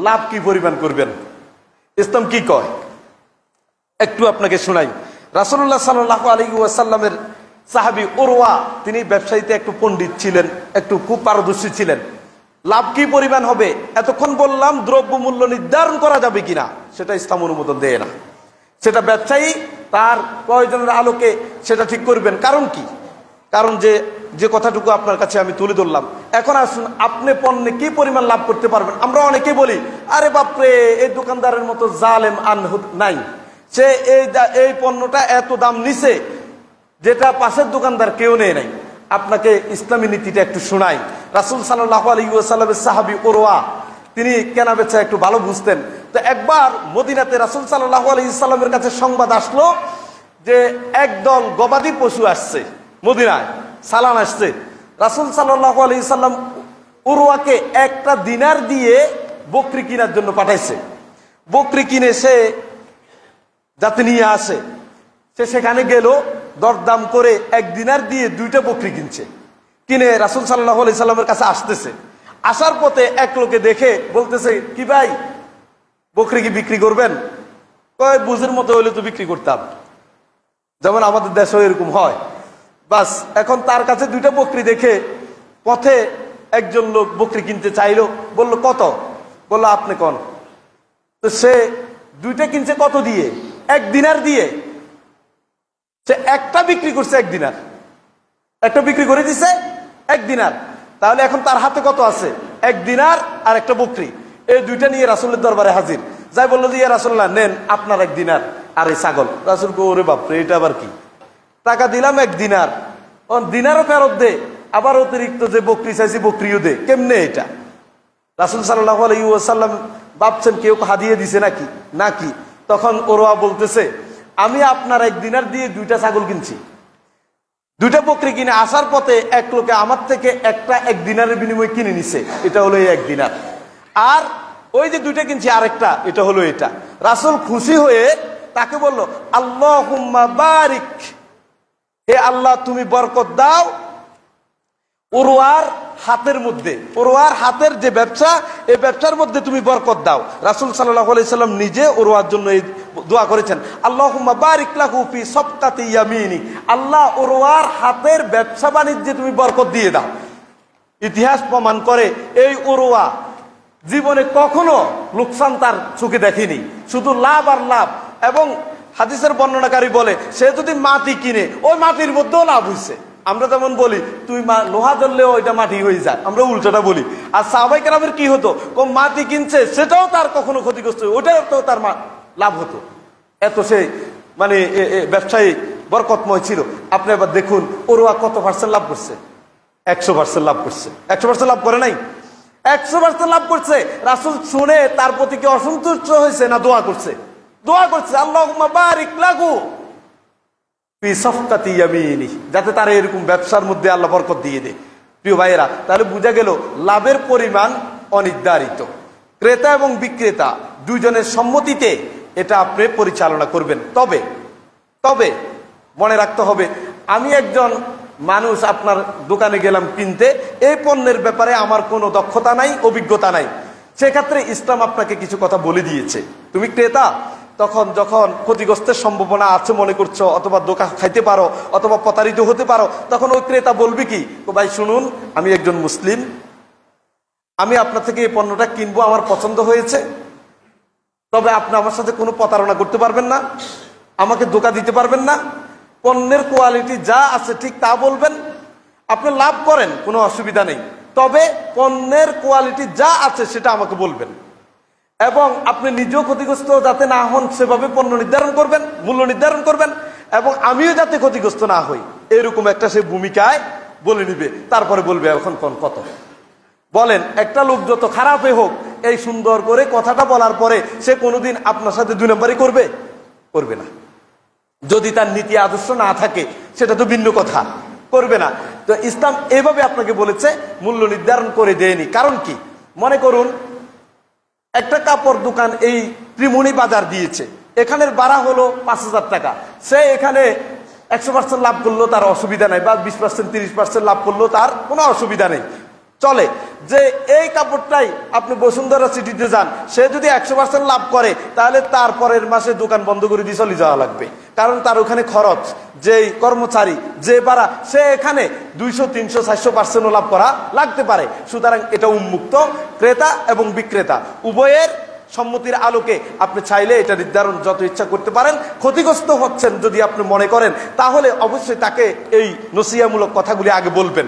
লাভ কি পরিমাণ করবেন, ইসলাম কি কয় একটু আপনাকে শোনাই। রাসূলুল্লাহ সাল্লাল্লাহু আলাইহি ওয়াসাল্লামের সাহাবী উরওয়া, তিনি ব্যবসায়ীতে একটু পণ্ডিত ছিলেন, একটু খুব পারদর্শী ছিলেন। লাভ কি পরিমাণ হবে, এতক্ষণ বললাম দ্রব্য মূল্য নির্ধারণ করা যাবে কিনা, সেটা ইসলাম অনুমোদন দেয় না। সেটা ব্যবসায়ী তার প্রয়োজনের আলোকে সেটা ঠিক করবেন। কারণ কি? কারণ যে কথাটুকু আপনার কাছে আমি তুলে ধরলাম, এখন আসুন আপনি পণ্যে কি পরিমাণ লাভ করতে পারবেন। আমরা অনেকেই বলি, আরে বাপরে এই দোকানদারের মতো জালেম নাই, সে এই পণ্যটা এত দাম নিছে যেটা পাশের দোকানদার কেউ নেয় নাই। আপনাকে ইসলামী নীতিটা একটু শোনাই। রাসূল সাল্লাল্লাহু আলাইহি ওয়াসাল্লামের সাহাবী উরওয়া, তিনি কেনা বেচা একটু ভালো বুঝতেন। তো একবার মদিনাতে রাসূল সাল্লাল্লাহু আলাইহি ওয়াসাল্লামের কাছে সংবাদ আসলো যে একদল গবাদি পশু আসছে, মদিনায় সালান আসছে। রাসূল সাল্লাল্লাহু আলাইহি ওয়াসাল্লাম উরওয়াকে একটা দিনার দিয়ে বকরি কেনার জন্য পাঠাইছে। বকরি কিনে সে যাতে নিয়ে আসে, সে সেখানে গেল, দরদাম করে এক দিনার দিয়ে 2টা বকরি কিনছে। কিনে রাসূল সাল্লাল্লাহু আলাইহি সাল্লামের কাছে আসতেছে। আসার পথে এক লোকে দেখে বলতেছে, কি ভাই বকরি কি বিক্রি করবেন? কয় বুঝের মতো হইলে তো বিক্রি করতাম, যেমন আমাদের দেশে এরকম হয়। বাস এখন তার কাছে 2টা বকরি দেখে পথে একজন লোক বকরি কিনতে চাইলো, বলল কত? বলল আপনি কোন? তো সে 2টা কিনছে কত দিয়ে? 1 দিনার দিয়ে। সে একটা বিক্রি করছে 1 দিনার, একটা বিক্রি করে দিছে 1 দিনার। তাহলে এখন তার হাতে কত আছে? 1 দিনার আর একটা বকরি। এই 2টা নিয়ে রাসূলের দরবারে হাজির। যাই বললো যে ইয়া রাসূলুল্লাহ, নেন আপনার 1 দিনার আর এই ছাগল। রাসূল কো, ওরে বাপরে, এটা আবার কি? টাকা দিলাম 1 দিনার, দিনারও ফেরত দে, আবার অতিরিক্ত যে বকরি চাইছি বকরিও দে, কেমনে এটা? রাসূল সাল্লাল্লাহু আলাইহি ওয়াসাল্লাম ভাবছেন কেউ হাদিয়ে দিছে নাকি। তখন উরওয়া বলতেছে, আমি আপনার 1 দিনার দিয়ে 2টা ছাগল কিনছি, 2টা বকরি কিনে আসার পথে এক লোকে আমার থেকে একটা 1 দিনারের বিনিময়ে কিনে নিছে, এটা হলো এই 1 দিনার। আর ওই যে 2টা কিনছি আরেকটা, এটা হলো এটা। রাসূল খুশি হয়ে তাকে বলল, আল্লাহুম্মা বারিক, হে আল্লাহ তুমি বরকত দাও উরওয়ার হাতের মধ্যে, উরওয়ার হাতের যে ব্যবসা, এই ব্যবসার মধ্যে তুমি বরকত দাও। রাসূল সাল্লাল্লাহু আলাইহি সাল্লাম নিজে উরওয়ার জন্য এই দোয়া করেছেন, আল্লাহুম্মা বারিক লাহু ফি সাফকাতি ইয়ামিনি, আল্লাহ উরওয়ার হাতের ব্যবসা বাণিজ্যে তুমি বরকত দিয়ে দাও। ইতিহাস প্রমাণ করে এই উরওয়া জীবনে কখনো লোকসান তার চোখে দেখেনি, শুধু লাভ আর লাভ। এবং হাদিসের বর্ণনাকারী বলে, সে যদি মাটি কিনে ওই মাটির মধ্যেও লাভ হইছে। আমরা যেমন বলি তুই লোহা ধরলেও ওইটা মাটি হয়ে যায়, আমরা উল্টোটা বলি। আর সাহাবায়ে কেরামের কি হতো, মাটি কিনছে সেটাও তার কখনো ক্ষতিগ্রস্ত, ওটাও তো তার লাভ হতো। এত সে মানে ব্যবসায়ী বরকতময় ছিল। আপনি এবার দেখুন উরওয়া কত % লাভ করছে? 100% লাভ করছে। 100% লাভ করে নাই, 100% লাভ করছে। রাসূল শুনে তার প্রতি কি অসন্তুষ্ট হয়েছে না দোয়া করছে? দোয়া করছে, আল্লাহুম্মা বারিক লাহু ফি সাফকাতি ইয়ামিনি, যাতে তার এরকম ব্যবসার মধ্যে আল্লাহ বরকত দিয়ে দেয়। প্রিয় ভাইয়েরা, তাহলে বোঝা গেল লাভের পরিমাণ অনির্ধারিত। ক্রেতা এবং বিক্রেতা দুইজনের সম্মতিতে এটা আপনি পরিচালনা করবেন। তবে মনে রাখতে হবে, আমি একজন মানুষ আপনার দোকানে গেলাম কিনতে, এই পণ্যের ব্যাপারে আমার কোনো দক্ষতা নাই, অভিজ্ঞতা নাই, সেক্ষেত্রে ইসলাম আপনাকে কিছু কথা বলে দিয়েছে। তুমি ক্রেতা, তখন যখন ক্ষতিগ্রস্তের সম্ভাবনা আছে মনে করছো, অথবা ধোঁকা খাইতে পারো, অথবা প্রতারিত হতে পারো, তখন ওই ক্রেতা বলবে কি, ভাই শুনুন, আমি একজন মুসলিম, আমি আপনার থেকে এই পণ্যটা কিনবো, আমার পছন্দ হয়েছে, তবে আপনি আমার সাথে কোনো প্রতারণা করতে পারবেন না, আমাকে ধোঁকা দিতে পারবেন না, পণ্যের কোয়ালিটি যা আছে ঠিক তা বলবেন, আপনি লাভ করেন, কোনো অসুবিধা নেই, তবে পণ্যের কোয়ালিটি যা আছে সেটা আমাকে বলবেন, এবং আপনি নিজেও ক্ষতিগ্রস্ত যাতে না হন সেভাবে পণ্য নির্ধারণ করবেন, মূল্য নির্ধারণ করবেন, এবং আমিও যাতে ক্ষতিগ্রস্ত না হই, এরকম একটা সে ভূমিকায় বলে নিবে। তারপরে বলবে এখন কত। বলেন, একটা লোক যত খারাপই হোক, এই সুন্দর করে কথাটা বলার পরে সে কোনোদিন আপনার সাথে 2 নম্বরই করবে না। যদি তার নীতি আদর্শ না থাকে সেটা তো ভিন্ন কথা, করবে না। তো ইসলাম এভাবে আপনাকে বলেছে মূল্য নির্ধারণ করে দেয়নি। কারণ কি, মনে করুন একটা কাপড় দোকান এই ত্রিমুনি বাজার দিয়েছে, এখানের ভাড়া হলো 5000 টাকা, সে এখানে 100% লাভ করলো তার অসুবিধা নাই, বা 20% 30% লাভ করলো তার কোনো অসুবিধা নেই। চলে যে এই কাপড়টাই আপনি বসুন্ধরা সিটিতে যান, সে যদি 100% লাভ করে তাহলে তার পরের মাসে দোকান বন্ধ করে দিয়ে চলে যাওয়া লাগবে, কারণ তার ওখানে খরচ, যেই কর্মচারী যে ভাড়া, সে এখানে 200, 300, 400% লাভ করা লাগতে পারে। সুতরাং এটা উন্মুক্ত, ক্রেতা এবং বিক্রেতা উভয়ের সম্মতির আলোকে আপনি চাইলে এটা নির্ধারণ যত ইচ্ছা করতে পারেন। ক্ষতিগ্রস্ত হচ্ছেন যদি আপনি মনে করেন, তাহলে অবশ্যই তাকে এই নসিহামূলক কথাগুলি আগে বলবেন।